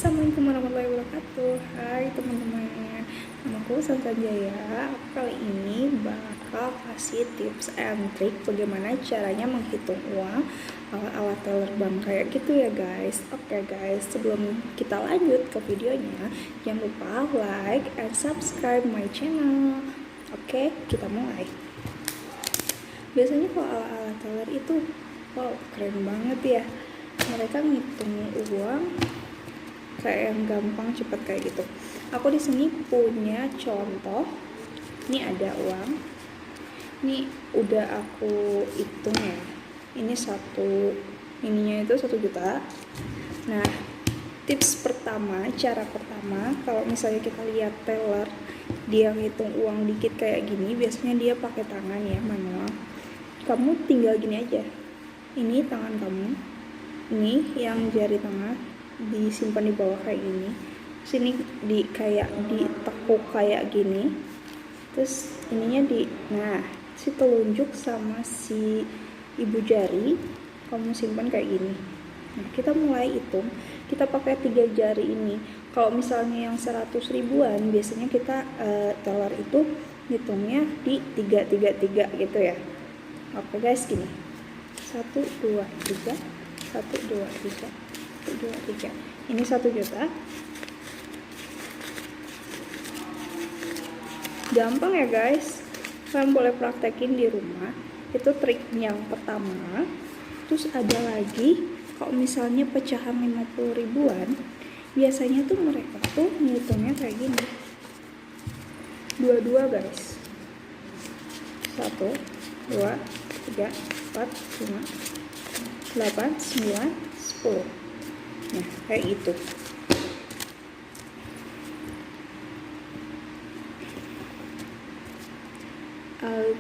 Assalamualaikum warahmatullahi wabarakatuh. Hai teman-teman, namaku Sanjaya. Aku kali ini bakal kasih tips and trick bagaimana caranya menghitung uang ala-ala teller bank kayak gitu ya guys. Oke guys, sebelum kita lanjut ke videonya, jangan lupa like and subscribe my channel. Oke, kita mulai. Biasanya kalau ala-ala teller itu wow, keren banget ya. Mereka ngitung uang kayak yang gampang cepat kayak gitu. Aku di sini punya contoh. Ini ada uang. Ini udah aku hitung ya. Ini ininya itu 1 juta. Nah, tips pertama, cara pertama, kalau misalnya kita lihat teller dia ngitung uang dikit kayak gini, biasanya dia pakai tangan ya, manual. Kamu tinggal gini aja. Ini tangan kamu. Ini yang jari tengah disimpan di bawah kayak gini, sini kayak ditekuk kayak gini, terus ininya si telunjuk sama si ibu jari kamu simpan kayak gini. Nah, kita mulai hitung, kita pakai 3 jari ini. Kalau misalnya yang 100 ribuan, biasanya kita teller itu hitungnya di 3 gitu ya. Oke guys, gini 1 2 3 1 2 3 1 2 3. Ini 1 juta. Gampang ya guys, kalian boleh praktekin di rumah. Itu trik yang pertama. Terus ada lagi, kalau misalnya pecahan 50 ribuan, biasanya tuh mereka tuh ngitungnya kayak gini, 22 guys. 1 2 3 4 5 8 9 10. Nah, kayak gitu.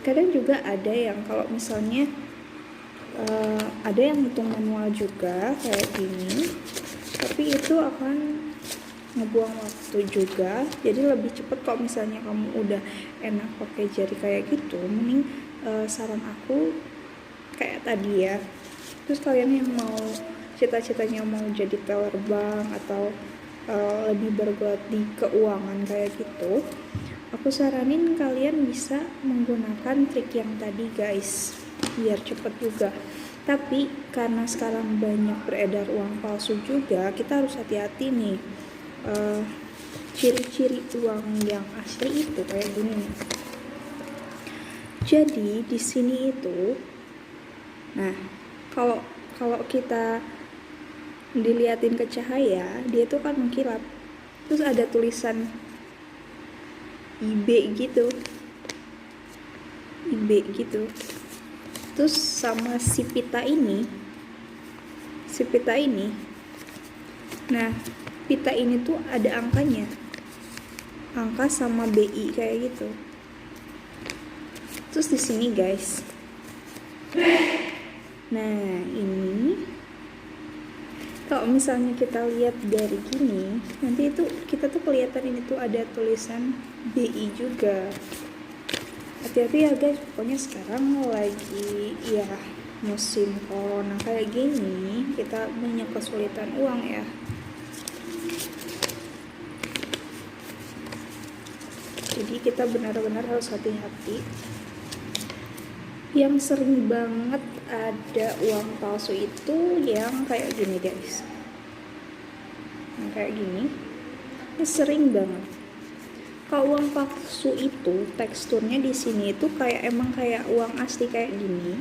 Kadang juga ada yang kalau misalnya ada yang hitung manual juga kayak gini, tapi itu akan ngebuang waktu juga. Jadi lebih cepat kalau misalnya kamu udah enak pakai jari kayak gitu, mending saran aku kayak tadi ya. Terus kalian yang mau cita-citanya mau jadi teller bank atau lebih bergelut di keuangan kayak gitu, aku saranin kalian bisa menggunakan trik yang tadi guys, biar cepet juga. Tapi karena sekarang banyak beredar uang palsu juga, kita harus hati-hati nih. Ciri-ciri uang yang asli itu kayak gini nih. Jadi di sini itu, nah kalau kita diliatin ke cahaya, dia tuh kan mengkilap. Terus ada tulisan IB gitu. Terus sama si pita ini. Nah, pita ini tuh ada angkanya. Angka sama BI kayak gitu. Terus di sini guys. Nah, ini kalau misalnya kita lihat dari gini, nanti itu kita tuh kelihatan ini tuh ada tulisan BI juga. Hati-hati ya guys, pokoknya sekarang lagi ya musim corona kayak gini, kita banyak kesulitan uang ya. Jadi kita benar-benar harus hati-hati. Yang sering banget ada uang palsu itu yang kayak gini guys, yang kayak gini, ini sering banget. Kalau uang palsu itu teksturnya di sini itu emang kayak uang asli kayak gini,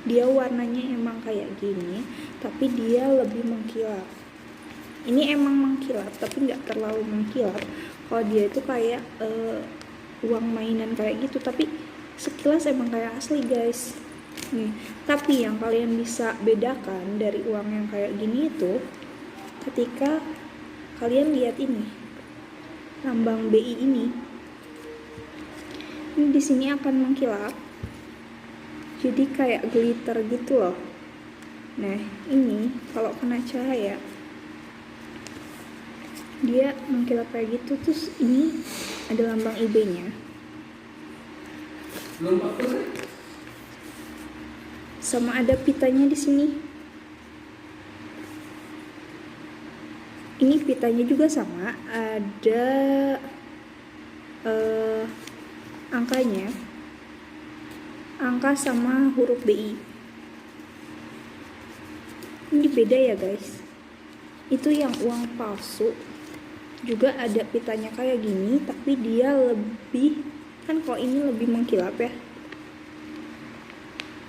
dia warnanya emang kayak gini, tapi dia lebih mengkilap. Ini emang mengkilap tapi nggak terlalu mengkilap. Kalau dia itu kayak uang mainan kayak gitu, tapi sekilas emang kayak asli guys. Tapi yang kalian bisa bedakan dari uang yang kayak gini itu ketika kalian lihat ini lambang BI ini di sini akan mengkilap, jadi kayak glitter gitu loh. Nah, ini kalau kena cahaya dia mengkilap kayak gitu. Terus ini ada lambang IB-nya. Sama ada pitanya di sini. Ini pitanya juga sama, ada angkanya, angka sama huruf BI. Ini beda ya guys. Itu yang uang palsu juga ada pitanya kayak gini, tapi dia lebih, kan kalau ini lebih mengkilap ya.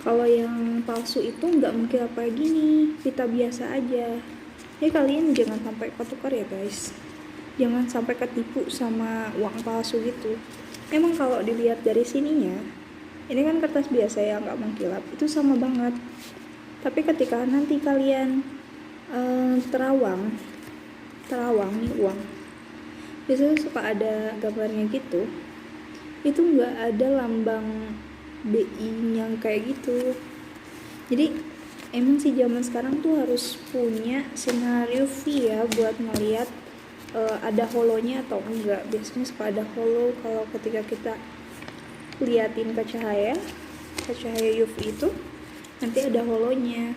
Kalau yang palsu itu nggak mengkilap kayak gini, pita biasa aja. Jadi kalian jangan sampai ketukar ya guys, jangan sampai ketipu sama uang palsu gitu. Emang kalau dilihat dari sininya, ini kan kertas biasa ya, nggak mengkilap, itu sama banget. Tapi ketika nanti kalian terawang nih uang, biasanya suka ada gambarnya gitu, itu nggak ada lambang BI yang kayak gitu. Jadi emang sih zaman sekarang tuh harus punya scenario V ya buat ngeliat ada holonya atau enggak. Biasanya suka ada holo kalau ketika kita liatin ke cahaya UV itu nanti ada holonya.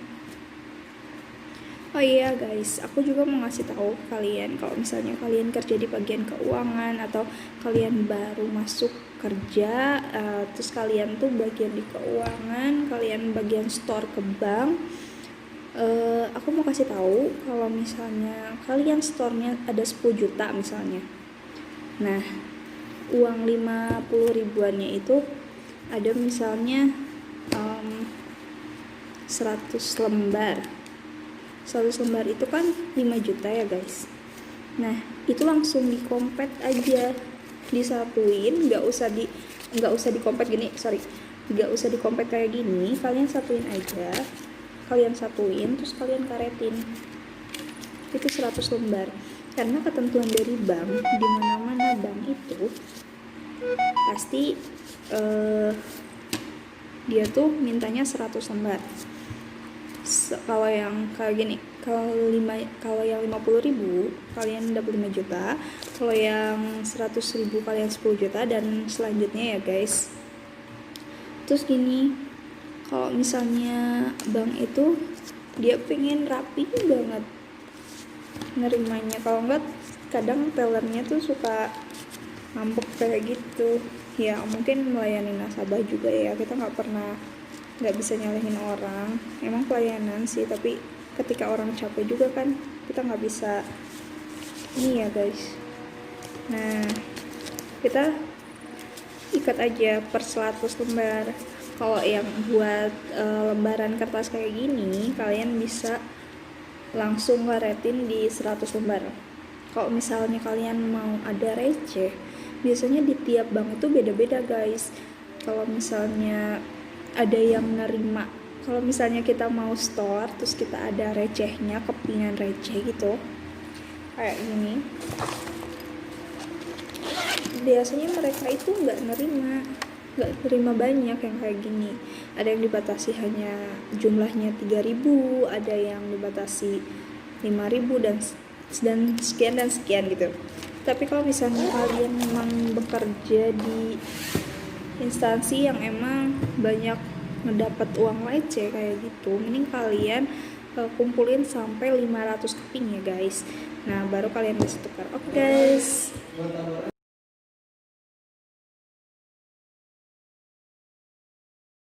Oh iya guys, aku juga mau ngasih tahu kalian kalau misalnya kalian kerja di bagian keuangan atau kalian baru masuk kerja, terus kalian tuh bagian di keuangan, kalian bagian store ke bank, aku mau kasih tahu kalau misalnya kalian store-nya ada 10 juta misalnya. Nah, uang 50 ribuannya itu ada misalnya 100 lembar. 100 lembar itu kan 5 juta ya guys. Nah, itu langsung dikompet aja, disatuin, nggak usah dikompet gini, nggak usah dikompet kayak gini, kalian satuin aja, terus kalian karetin. Itu 100 lembar. Karena ketentuan dari bank, di mana-mana bank itu pasti dia tuh mintanya 100 lembar. Kalau yang kayak gini, kalau yang 50 ribu kalian dapat 5 juta, kalau yang 100 ribu kalian 10 juta, dan selanjutnya ya guys. Terus gini, kalau misalnya bank itu dia pengen rapi banget nerimanya, kalau enggak kadang tellernya tuh suka ngambek kayak gitu ya. Mungkin melayani nasabah juga ya, kita nggak bisa nyalahin orang, emang pelayanan sih, tapi ketika orang capek juga kan kita nggak bisa ini ya guys. Nah, kita ikat aja per 100 lembar. Kalau yang buat lembaran kertas kayak gini, kalian bisa langsung karetin di 100 lembar. Kalau misalnya kalian mau ada receh, biasanya di tiap bank itu beda-beda guys. Kalau misalnya ada yang nerima, kalau misalnya kita mau store terus kita ada recehnya, kepingan receh gitu kayak gini, biasanya mereka itu nggak nerima banyak yang kayak gini. Ada yang dibatasi hanya jumlahnya 3.000, ada yang dibatasi 5.000 dan sekian gitu. Tapi kalau misalnya kalian memang bekerja di instansi yang emang banyak ngedapat uang receh kayak gitu, mending kalian kumpulin sampai 500 keping ya guys. Nah, baru kalian bisa tukar. Oke guys.